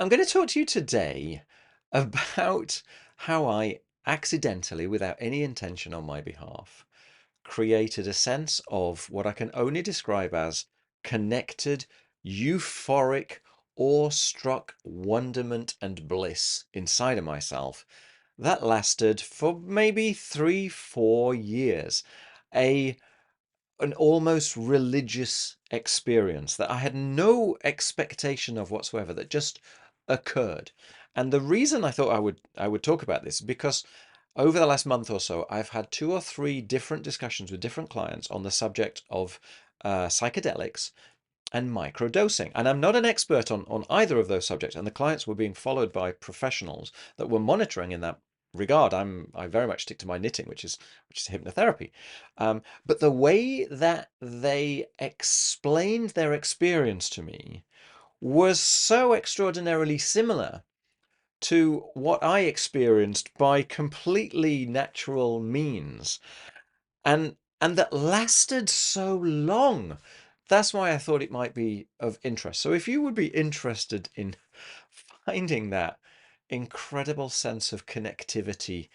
I'm going to talk to you today about how I accidentally, without any intention on my behalf, created a sense of what I can only describe as connected, euphoric, awestruck wonderment and bliss inside of myself that lasted for maybe 3, 4 years. A an almost religious experience that I had no expectation of whatsoever, that just occurred. And the reason I thought I would talk about this is because over the last month or so, I've had 2 or 3 different discussions with different clients on the subject of psychedelics and microdosing. And I'm not an expert on either of those subjects. And the clients were being followed by professionals that were monitoring in that regard. I very much stick to my knitting, which is hypnotherapy. But the way that they explained their experience to me was so extraordinarily similar to what I experienced by completely natural means, and that lasted so long. That's why I thought it might be of interest. So if you would be interested in finding that incredible sense of connectivity,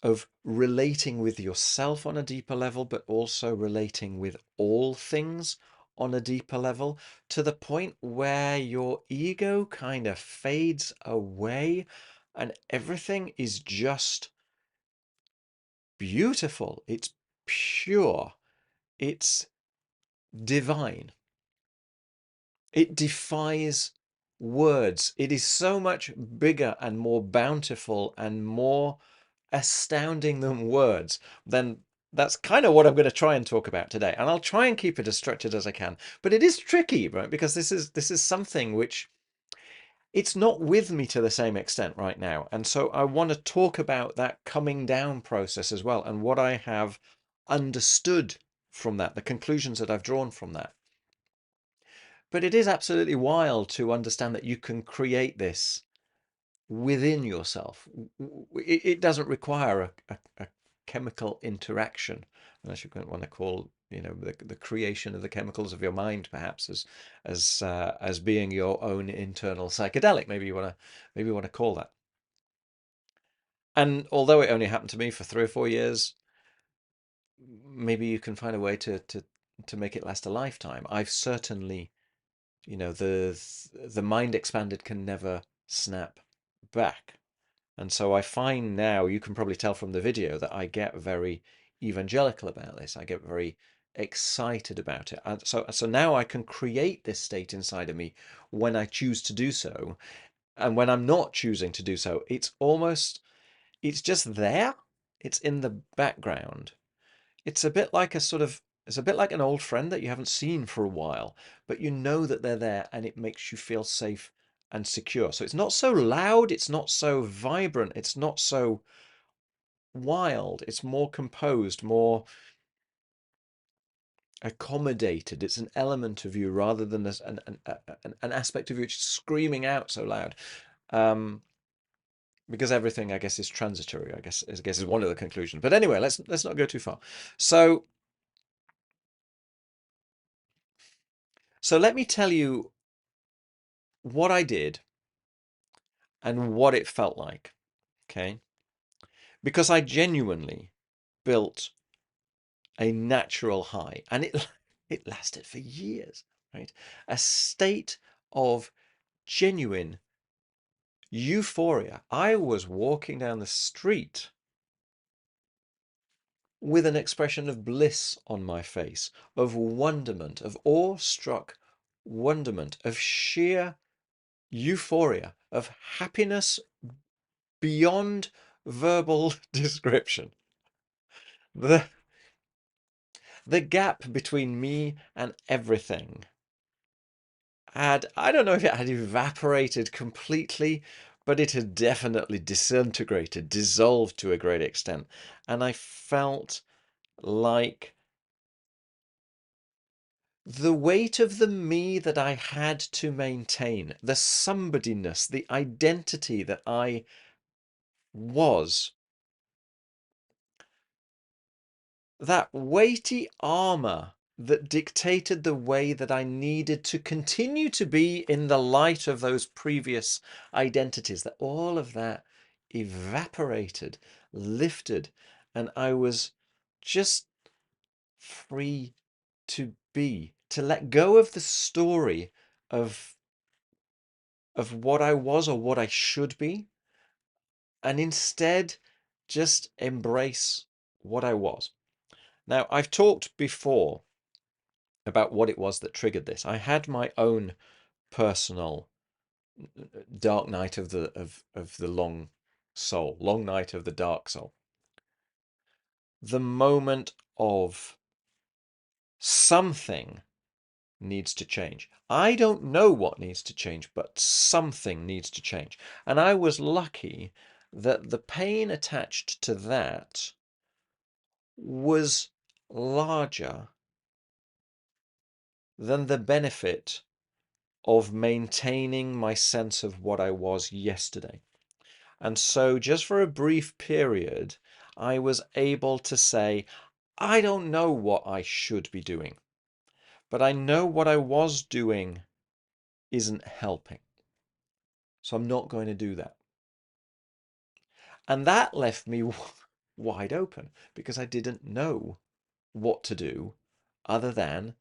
of relating with yourself on a deeper level, but also relating with all things on a deeper level, to the point where your ego kind of fades away and everything is just beautiful. It's pure. It's divine. It defies words. It is so much bigger and more bountiful and more astounding than words. Then that's kind of what I'm going to try and talk about today. And I'll try and keep it as structured as I can. But it is tricky, right? Because this is something which it's not with me to the same extent right now. And so I want to talk about that coming down process as well, and what I have understood from that, the conclusions that I've drawn from that. But it is absolutely wild to understand that you can create this within yourself. It doesn't require a chemical interaction, unless you want to call, the creation of the chemicals of your mind, perhaps, as being your own internal psychedelic. Maybe you want to call that. And although it only happened to me for 3 or 4 years, maybe you can find a way to make it last a lifetime. I've certainly, the mind expanded can never snap back. And so I find now, you can probably tell from the video, that I get very evangelical about this. I get very excited about it. And so now I can create this state inside of me when I choose to do so. And when I'm not choosing to do so, it's just there. It's in the background. It's a bit like an old friend that you haven't seen for a while, but you know that they're there and it makes you feel safe and secure. So it's not so loud, it's not so vibrant, it's not so wild, it's more composed, more accommodated. It's an element of you rather than an aspect of you which is screaming out so loud. Um, because everything, I guess, is transitory, I guess is one of the conclusions. But anyway, let's not go too far. So so let me tell you what I did and what it felt like. Okay? Because I genuinely built a natural high, and it lasted for years, right? A state of genuine euphoria. I was walking down the street with an expression of bliss on my face, of wonderment, of awestruck wonderment, of sheer euphoria, of happiness beyond verbal description. The the gap between me and everything I don't know if it had evaporated completely, but it had definitely disintegrated, dissolved to a great extent. And I felt like the weight of the me that I had to maintain, the somebodyness, the identity that I was, that weighty armor that dictated the way that I needed to continue to be in the light of those previous identities, that all of that evaporated, lifted, and I was just free to be, to let go of the story of what I was or what I should be, and instead just embrace what I was. Now, I've talked before about what it was that triggered this. I had my own personal dark night of the long soul, long night of the dark soul. The moment of something needs to change. I don't know what needs to change, but something needs to change. And I was lucky that the pain attached to that was larger than the benefit of maintaining my sense of what I was yesterday. And so, just for a brief period, I was able to say, I don't know what I should be doing, but I know what I was doing isn't helping. So, I'm not going to do that. And that left me wide open because I didn't know what to do other than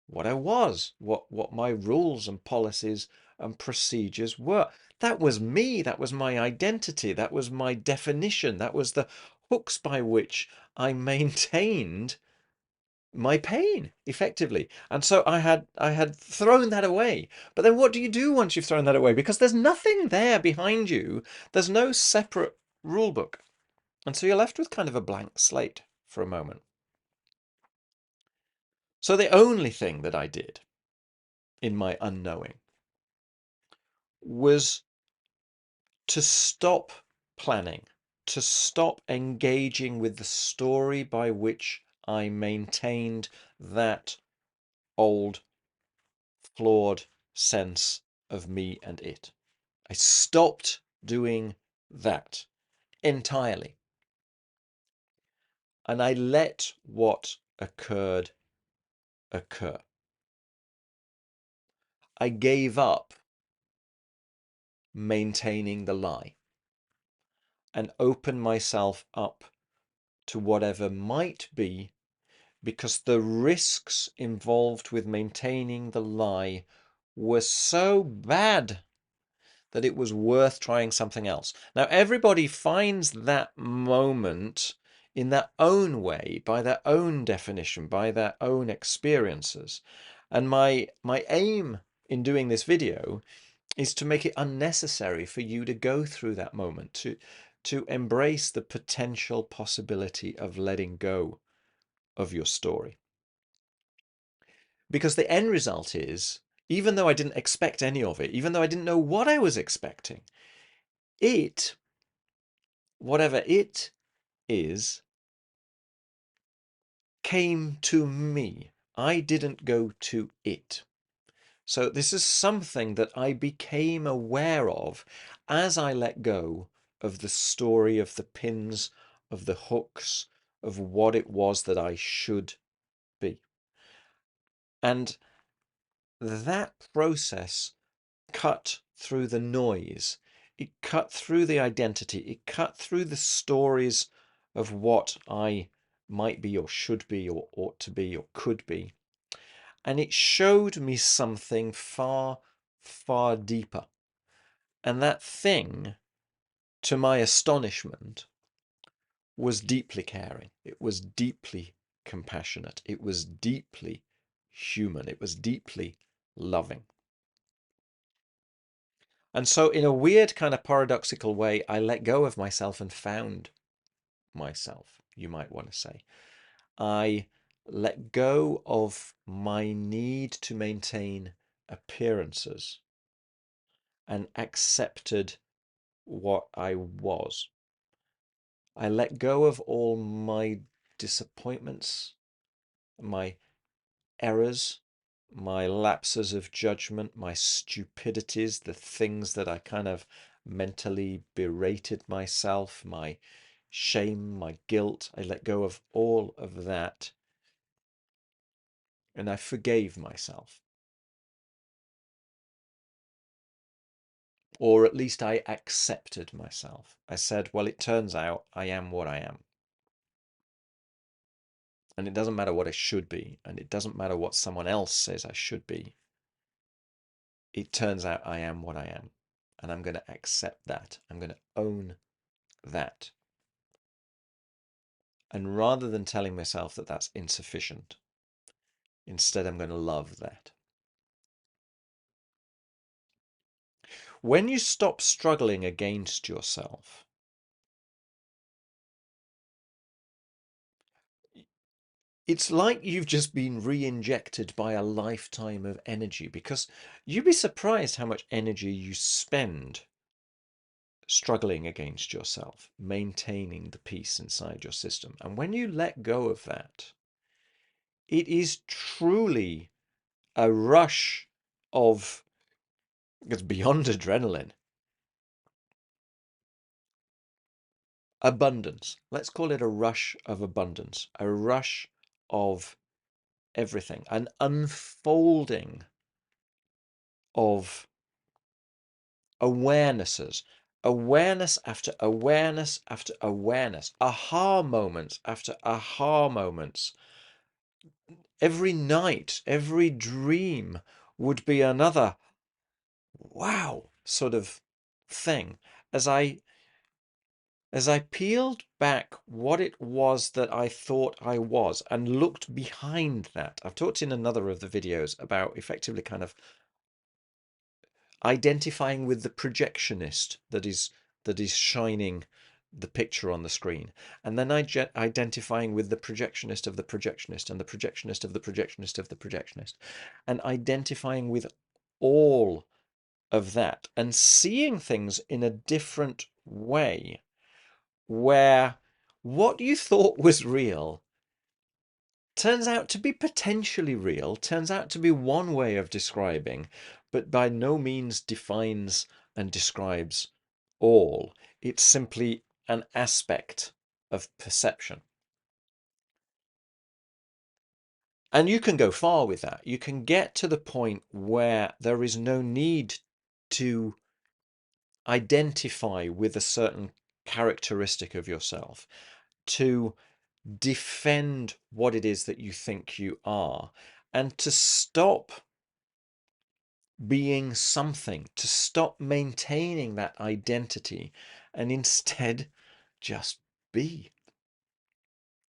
what I was, what my rules and policies and procedures were. That was me, that was my identity, that was my definition, that was the hooks by which I maintained my pain effectively. And so I had thrown that away. But then what do you do once you've thrown that away? Because there's nothing there behind you. There's no separate rule book. And so you're left with kind of a blank slate for a moment. So the only thing that I did in my unknowing was to stop planning, to stop engaging with the story by which I maintained that old, flawed sense of me and it. I stopped doing that entirely. And I let what occurred occur. I gave up maintaining the lie and opened myself up to whatever might be, because the risks involved with maintaining the lie were so bad that it was worth trying something else. Now, everybody finds that moment in their own way, by their own definition, by their own experiences. And my aim in doing this video is to make it unnecessary for you to go through that moment, to embrace the potential possibility of letting go of your story. Because the end result is, even though I didn't expect any of it, even though I didn't know what I was expecting, it, whatever it is, came to me. I didn't go to it. So this is something that I became aware of as I let go of the story, of the pins, of the hooks, of what it was that I should be. And that process cut through the noise. It cut through the identity. It cut through the stories of what I might be or should be or ought to be or could be. And it showed me something far, far deeper. And that thing, to my astonishment, was deeply caring. It was deeply compassionate. It was deeply human. It was deeply loving. And so, in a weird kind of paradoxical way, I let go of myself and found myself, you might want to say. I let go of my need to maintain appearances and accepted what I was. I let go of all my disappointments, my errors, my lapses of judgment, my stupidities, the things that I kind of mentally berated myself, my shame, my guilt. I let go of all of that and I forgave myself. Or at least I accepted myself. I said, well, it turns out I am what I am. And it doesn't matter what I should be, and it doesn't matter what someone else says I should be. It turns out I am what I am. And I'm going to accept that. I'm going to own that. And rather than telling myself that that's insufficient, instead I'm going to love that. When you stop struggling against yourself, it's like you've just been re-injected by a lifetime of energy, because you'd be surprised how much energy you spend struggling against yourself, maintaining the peace inside your system. And when you let go of that, it is truly a rush of, it's beyond adrenaline, abundance. Let's call it a rush of abundance, a rush of everything, an unfolding of awarenesses, awareness after awareness after awareness, aha moments after aha moments. Every night, every dream would be another wow sort of thing. As I peeled back what it was that I thought I was and looked behind that, I've talked in another of the videos about effectively kind of identifying with the projectionist that is shining the picture on the screen, and then identifying with the projectionist of the projectionist and the projectionist of the projectionist of the projectionist, and identifying with all of that and seeing things in a different way, where what you thought was real turns out to be potentially real, turns out to be one way of describing, but by no means defines and describes all. It's simply an aspect of perception. And you can go far with that. You can get to the point where there is no need to identify with a certain characteristic of yourself, to defend what it is that you think you are, and to stop being something, to stop maintaining that identity, and instead just be.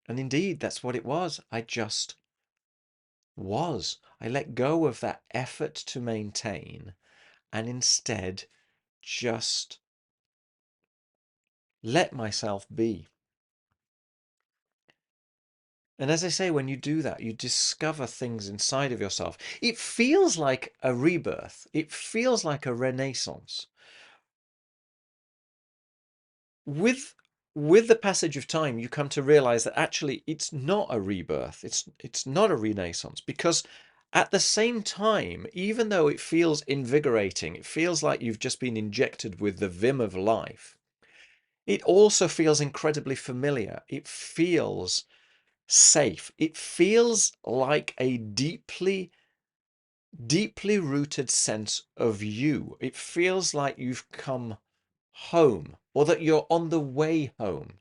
And indeed, that's what it was. I just was. I let go of that effort to maintain and instead just let myself be. And as I say, when you do that, you discover things inside of yourself. It feels like a rebirth. It feels like a renaissance. With the passage of time, you come to realize that actually it's not a rebirth. It's not a renaissance, because at the same time, even though it feels invigorating, it feels like you've just been injected with the vim of life, it also feels incredibly familiar. It feels safe. It feels like a deeply, deeply rooted sense of you. It feels like you've come home, or that you're on the way home.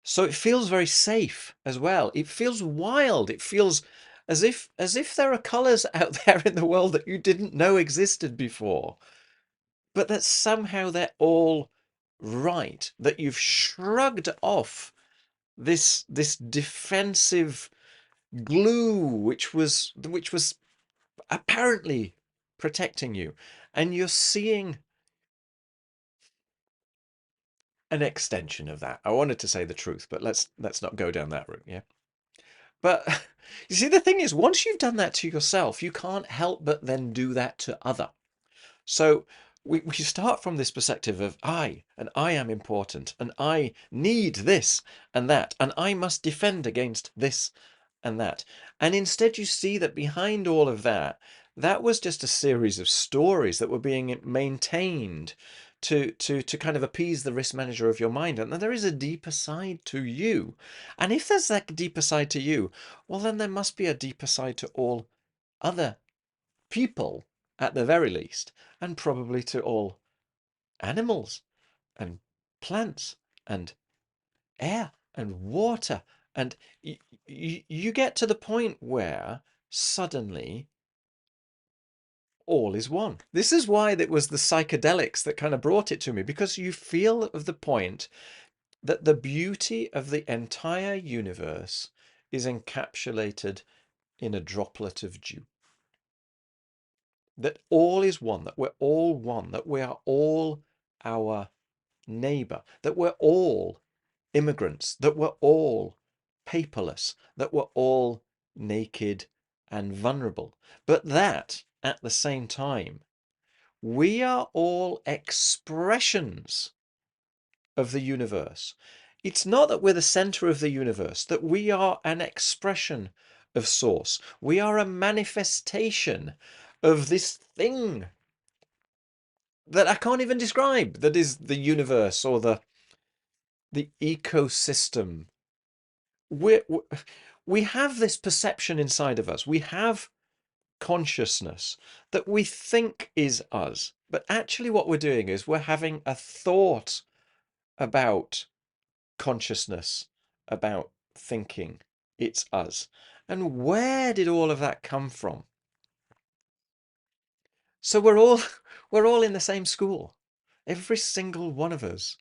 So it feels very safe as well. It feels wild. It feels as if there are colors out there in the world that you didn't know existed before, but that somehow they're all right, that you've shrugged off this defensive glue which was apparently protecting you, and you're seeing an extension of that. I wanted to say the truth, but let's not go down that route, yeah? But you see, the thing is, once you've done that to yourself, you can't help but then do that to other. So we start from this perspective of I, and I am important, and I need this and that, and I must defend against this and that. And instead you see that behind all of that, that was just a series of stories that were being maintained to kind of appease the risk manager of your mind. And then there is a deeper side to you. And if there's that deeper side to you, well, then there must be a deeper side to all other people at the very least, and probably to all animals and plants and air and water. And you get to the point where suddenly all is one. This is why it was the psychedelics that kind of brought it to me, because you feel of the point that the beauty of the entire universe is encapsulated in a droplet of dew. That all is one, that we're all one, that we are all our neighbor, that we're all immigrants, that we're all paperless, that we're all naked and vulnerable. But that, at the same time, we are all expressions of the universe. It's not that we're the center of the universe, that we are an expression of source. We are a manifestation of this thing that I can't even describe, that is the universe or the ecosystem. we we have this perception inside of us. We have consciousness that we think is us. But actually what we're doing is we're having a thought about consciousness, about thinking it's us. And where did all of that come from? So we're all in the same school. Every single one of us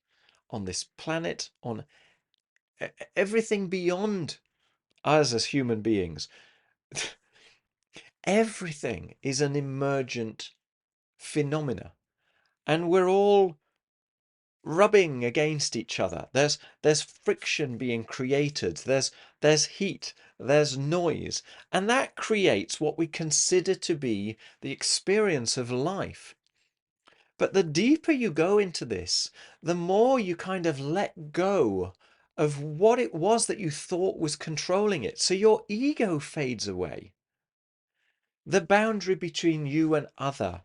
on this planet, on everything beyond us as human beings. Everything is an emergent phenomena, and we're all rubbing against each other. There's friction being created. There's heat. There's noise, and that creates what we consider to be the experience of life. But the deeper you go into this, the more you kind of let go of what it was that you thought was controlling it. So your ego fades away. The boundary between you and other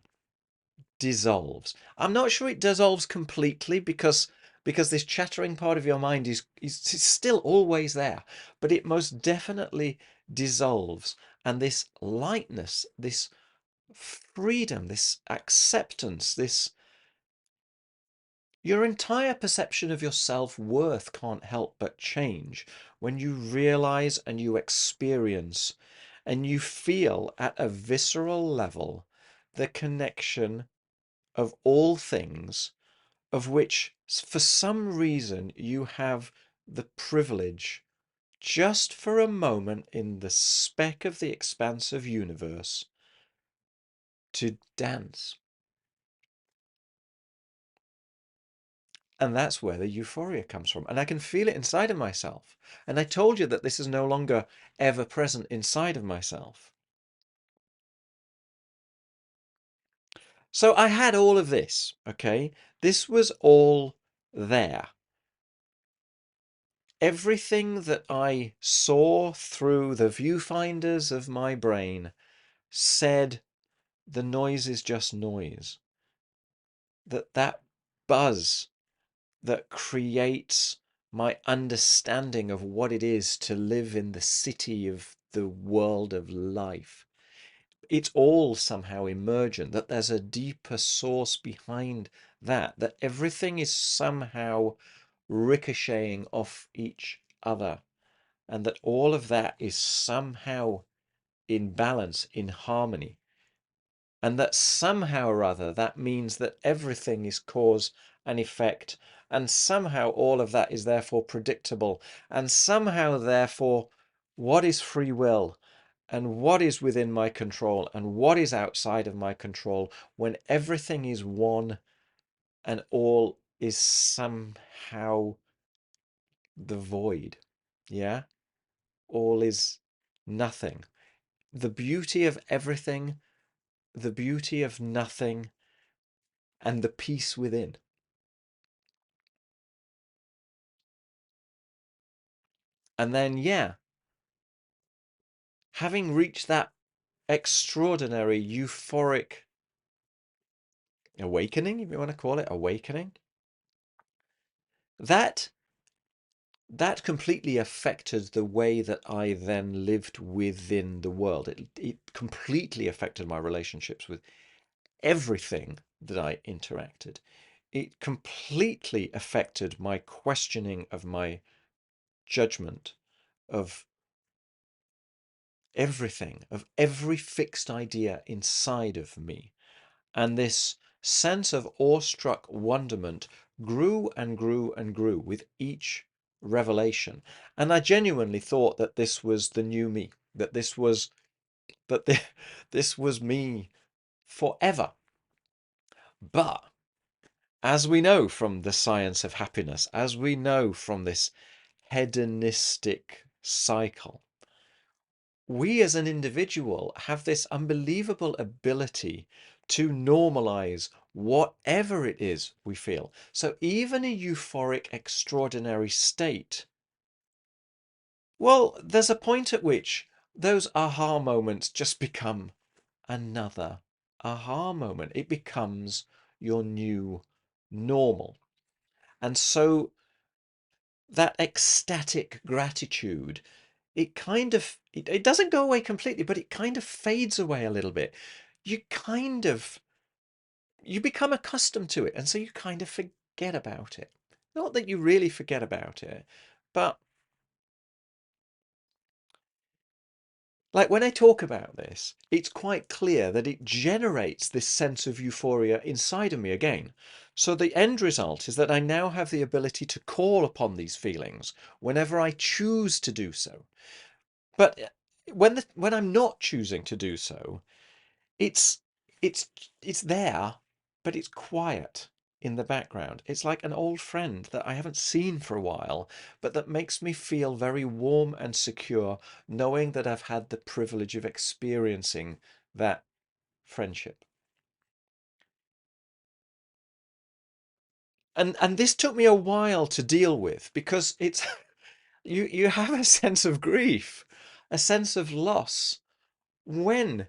dissolves. I'm not sure it dissolves completely because this chattering part of your mind is still always there, but it most definitely dissolves. And this lightness, this freedom, this acceptance, this your entire perception of your self-worth can't help but change when you realize and you experience and you feel at a visceral level the connection of all things, of which for some reason you have the privilege, just for a moment in the speck of the expansive universe, to dance. And that's where the euphoria comes from. And I can feel it inside of myself. And I told you that this is no longer ever present inside of myself. So I had all of this, okay? This was all there. Everything that I saw through the viewfinders of my brain said the noise is just noise. That buzz that creates my understanding of what it is to live in the city of the world of life. It's all somehow emergent, that there's a deeper source behind that everything is somehow ricocheting off each other, and that all of that is somehow in balance, in harmony. And that somehow or other, that means that everything is cause and effect, and somehow all of that is therefore predictable, and somehow therefore what is free will, and what is within my control, and what is outside of my control, when everything is one and all is somehow the void. Yeah? All is nothing. The beauty of everything, the beauty of nothing, and the peace within. And then, yeah, having reached that extraordinary euphoric awakening, if you want to call it awakening, that that completely affected the way that I then lived within the world. It completely affected my relationships with everything that I interacted. It completely affected my questioning of my judgment, of everything, of every fixed idea inside of me. And this sense of awestruck wonderment grew and grew and grew with each revelation. And I genuinely thought that this was the new me, that that this was me forever. But as we know from the science of happiness, as we know from this hedonistic cycle, we as an individual have this unbelievable ability to normalize whatever it is we feel. So even a euphoric, extraordinary state, well, there's a point at which those aha moments just become another aha moment. It becomes your new normal. And so that ecstatic gratitude, it doesn't go away completely, but it kind of fades away a little bit. You kind of you become accustomed to it, and so you kind of forget about it. Not that you really forget about it, but like when I talk about this, it's quite clear that it generates this sense of euphoria inside of me again. So the end result is that I now have the ability to call upon these feelings whenever I choose to do so. But when I'm not choosing to do so, it's it's it's there, but it's quiet in the background. It's like an old friend that I haven't seen for a while, but that makes me feel very warm and secure, knowing that I've had the privilege of experiencing that friendship. And this took me a while to deal with because it's you have a sense of grief, a sense of loss when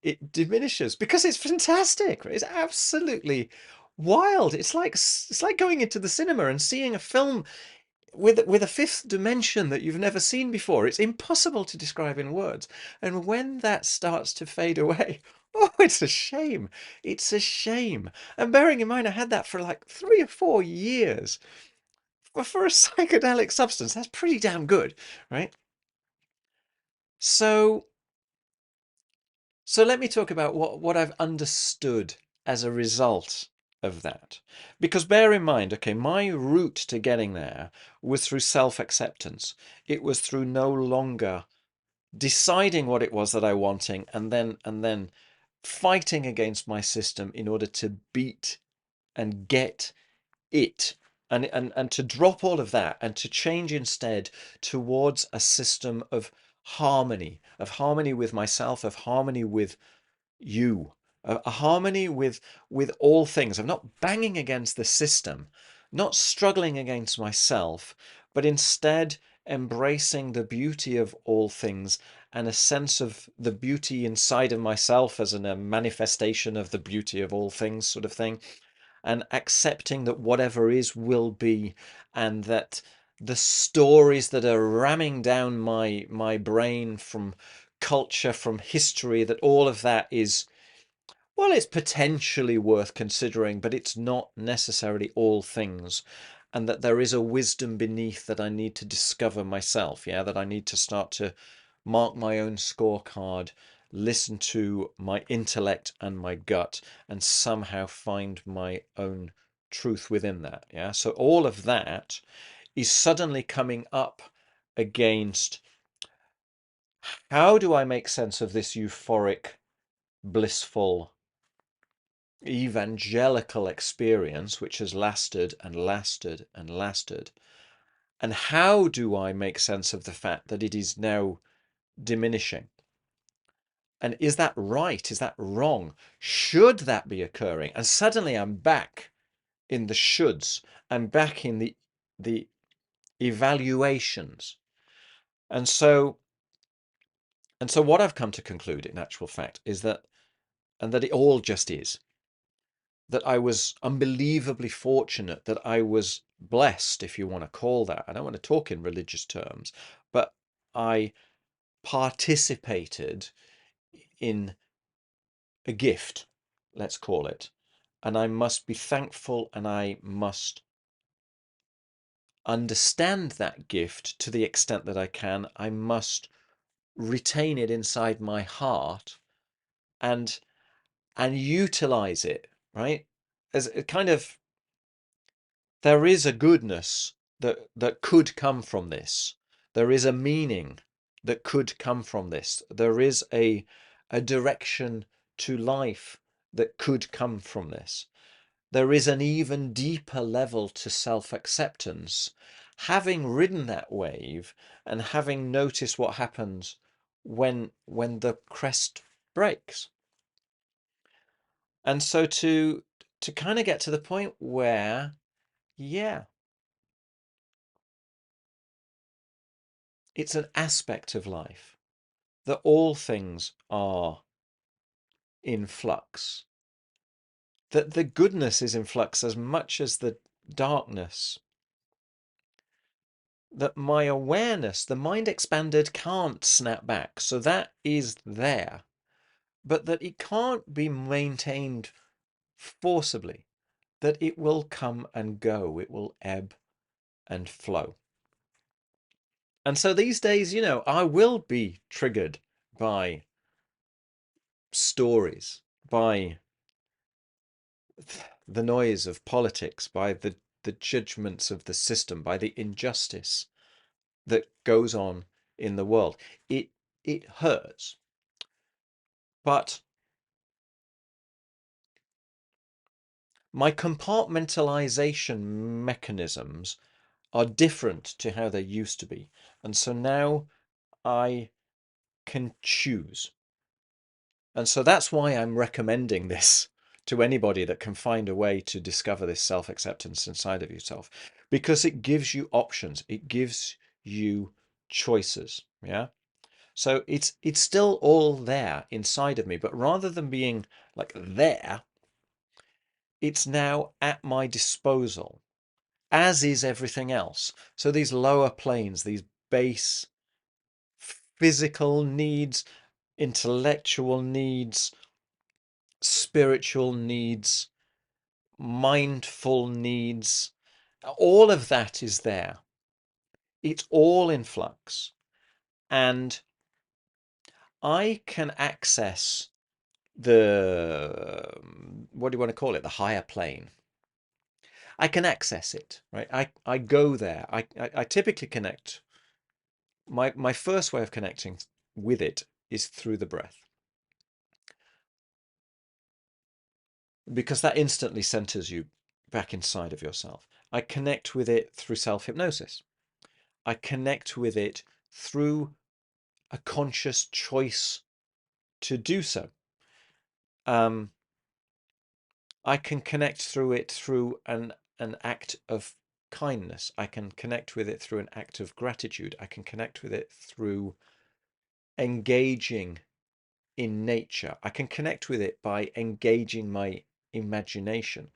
it diminishes because it's fantastic. It's absolutely wild. It's like going into the cinema and seeing a film with a fifth dimension that you've never seen before. It's impossible to describe in words. And when that starts to fade away, oh, it's a shame. It's a shame. And bearing in mind, I had that for like 3 or 4 years. For a psychedelic substance, that's pretty damn good, right? So So let me talk about what I've understood as a result of that. Because bear in mind, okay, my route to getting there was through self-acceptance. It was through no longer deciding what it was that I wanting and then fighting against my system in order to beat and get it. And to drop all of that and to change instead towards a system of harmony with myself, of harmony with you, a harmony with all things. I'm not banging against the system, not struggling against myself, but instead embracing the beauty of all things and a sense of the beauty inside of myself as a manifestation of the beauty of all things, sort of thing, and accepting that whatever is will be, and that the stories that are ramming down my brain from culture, from history, that all of that is, well, it's potentially worth considering, but it's not necessarily all things. And that there is a wisdom beneath that I need to discover myself. Yeah, that I need to start to mark my own scorecard, listen to my intellect and my gut, and somehow find my own truth within that. Yeah, so all of that is suddenly coming up against how do I make sense of this euphoric, blissful, evangelical experience which has lasted and lasted and lasted? And how do I make sense of the fact that it is now diminishing? And is that right? Is that wrong? Should that be occurring? And suddenly I'm back in the shoulds. I'm back in the evaluations. And so what I've come to conclude in actual fact is that, and that it all just is. that I was unbelievably fortunate, that I was blessed, if you want to call that. I don't want to talk in religious terms, but I participated in a gift, let's call it. And I must be thankful, and I must understand that gift to the extent that I can. I must retain it inside my heart and utilize it, right? As a kind of, there is a goodness that could come from this. There is a meaning that could come from this. There is a direction to life that could come from this. There is an even deeper level to self-acceptance. Having ridden that wave and having noticed what happens when the crest breaks. And so to kind of get to the point where, yeah, it's an aspect of life that all things are in flux, that the goodness is in flux as much as the darkness, that my awareness, the mind expanded, can't snap back. So that is there, but that it can't be maintained forcibly, that it will come and go, it will ebb and flow. And so these days, I will be triggered by stories, by the noise of politics, by the judgments of the system, by the injustice that goes on in the world. It hurts. But my compartmentalization mechanisms are different to how they used to be. And so now I can choose. And so that's why I'm recommending this to anybody that can find a way to discover this self-acceptance inside of yourself, because it gives you options. It gives you choices. Yeah. So it's still all there inside of me, but rather than being like there, it's now at my disposal, as is everything else. So these lower planes, these base physical needs, intellectual needs, spiritual needs, mindful needs, all of that is there. It's all in flux. And I can access the, what do you want to call it? The higher plane. I can access it, right? I go there. I typically connect. My first way of connecting with it is through the breath, because that instantly centers you back inside of yourself. I connect with it through self-hypnosis. I connect with it through a conscious choice to do so. I can connect through it through an act of kindness. I can connect with it through an act of gratitude. I can connect with it through engaging in nature. I can connect with it by engaging my imagination.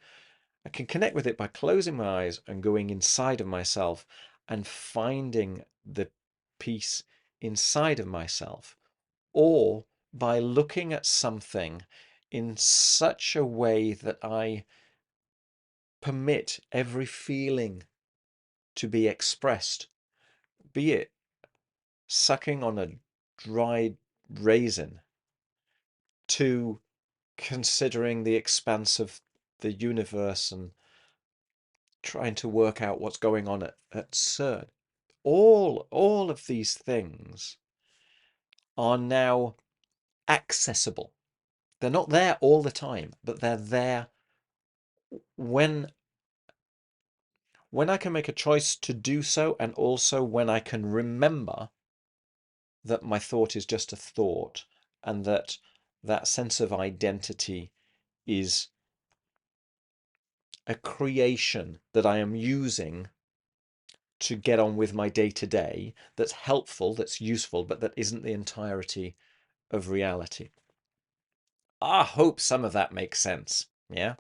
I can connect with it by closing my eyes and going inside of myself and finding the peace inside of myself, or by looking at something in such a way that I permit every feeling to be expressed, be it sucking on a dried raisin, to considering the expanse of the universe and trying to work out what's going on at CERN. All of these things are now accessible. They're not there all the time, but they're there when I can make a choice to do so, and also when I can remember that my thought is just a thought, and that that sense of identity is a creation that I am using to get on with my day to day, that's helpful, that's useful, but that isn't the entirety of reality. I hope some of that makes sense. Yeah.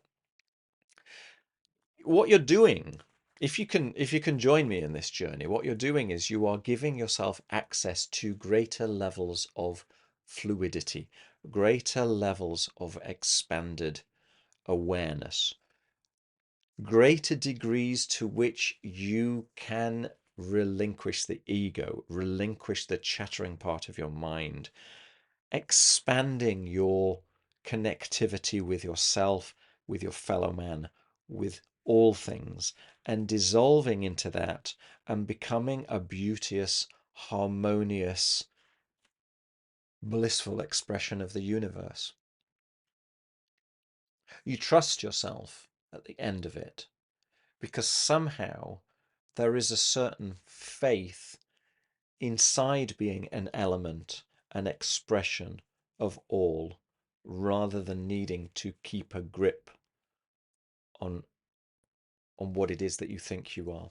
what you're doing, if you can join me in this journey, what you're doing is you are giving yourself access to greater levels of fluidity, greater levels of expanded awareness, greater degrees to which you can relinquish the ego, relinquish the chattering part of your mind, expanding your connectivity with yourself, with your fellow man, with all things, and dissolving into that and becoming a beauteous, harmonious, blissful expression of the universe. You trust yourself at the end of it because somehow there is a certain faith inside being an element, an expression of all, rather than needing to keep a grip on what it is that you think you are.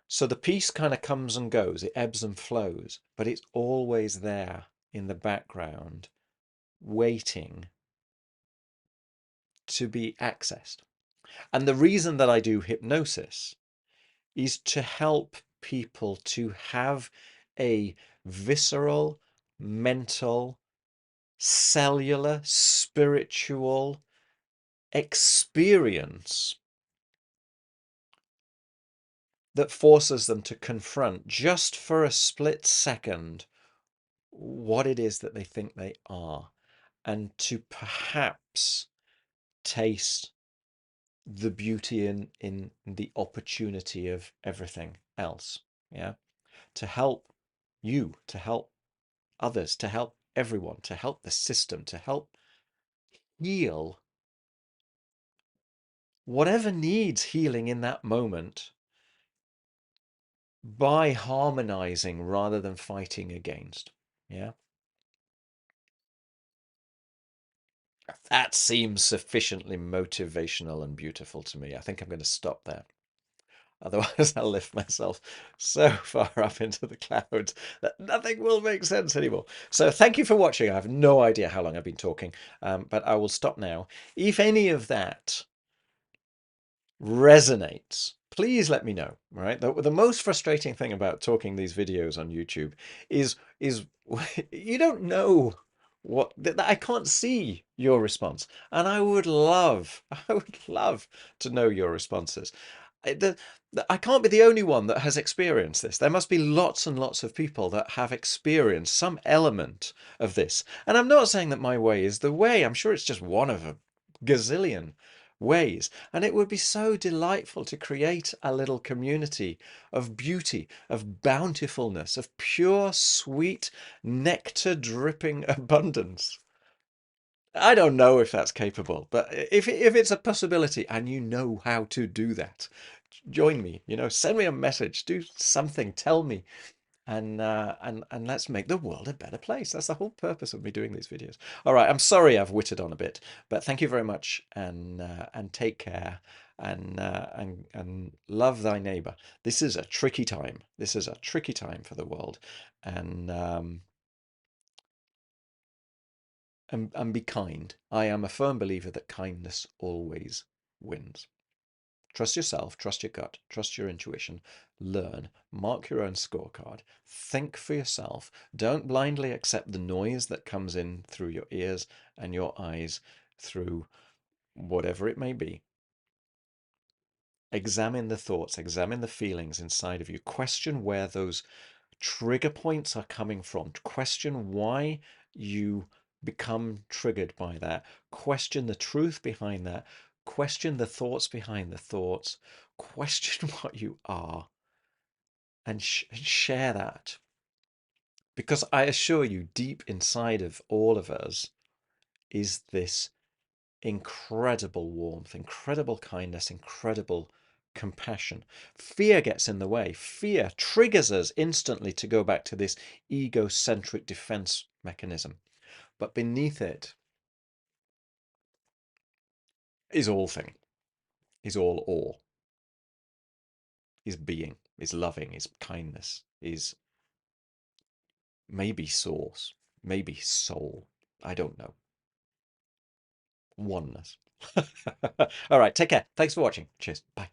So the peace kind of comes and goes, it ebbs and flows, but it's always there in the background, waiting to be accessed. And the reason that I do hypnosis is to help people to have a visceral, mental, cellular, spiritual experience that forces them to confront just for a split second what it is that they think they are, and to perhaps taste the beauty in the opportunity of everything else. Yeah. To help you, to help others, to help everyone, to help the system, to help heal whatever needs healing in that moment by harmonizing rather than fighting against. Yeah. That seems sufficiently motivational and beautiful to me. I think I'm going to stop there. Otherwise, I'll lift myself so far up into the clouds that nothing will make sense anymore. So thank you for watching. I have no idea how long I've been talking, but I will stop now. If any of that resonates, please let me know. Right, the most frustrating thing about talking these videos on YouTube is you don't know what I can't see your response, and I would love to know your responses. I can't be the only one that has experienced this. There must be lots and lots of people that have experienced some element of this. And I'm not saying that my way is the way. I'm sure it's just one of a gazillion ways. And it would be so delightful to create a little community of beauty, of bountifulness, of pure, sweet, nectar dripping abundance. I don't know if that's capable, but if it's a possibility and you know how to do that, join me. Send me a message, do something, tell me, and let's make the world a better place. That's the whole purpose of me doing these videos. All right, I'm sorry I've whittled on a bit, but thank you very much, and take care, and love thy neighbor. This is a tricky time. This is a tricky time for the world, and and be kind. I am a firm believer that kindness always wins. Trust yourself, trust your gut, trust your intuition, learn, mark your own scorecard, think for yourself. Don't blindly accept the noise that comes in through your ears and your eyes, through whatever it may be. Examine the thoughts, examine the feelings inside of you. Question where those trigger points are coming from. Question why you become triggered by that. Question the truth behind that. Question the thoughts behind the thoughts. Question what you are, and share that. Because I assure you, deep inside of all of us is this incredible warmth, incredible kindness, incredible compassion. Fear gets in the way. Fear triggers us instantly to go back to this egocentric defense mechanism. But beneath it is all thing, is all awe, is being, is loving, is kindness, is maybe source, maybe soul. I don't know. Oneness. All right, take care. Thanks for watching. Cheers. Bye.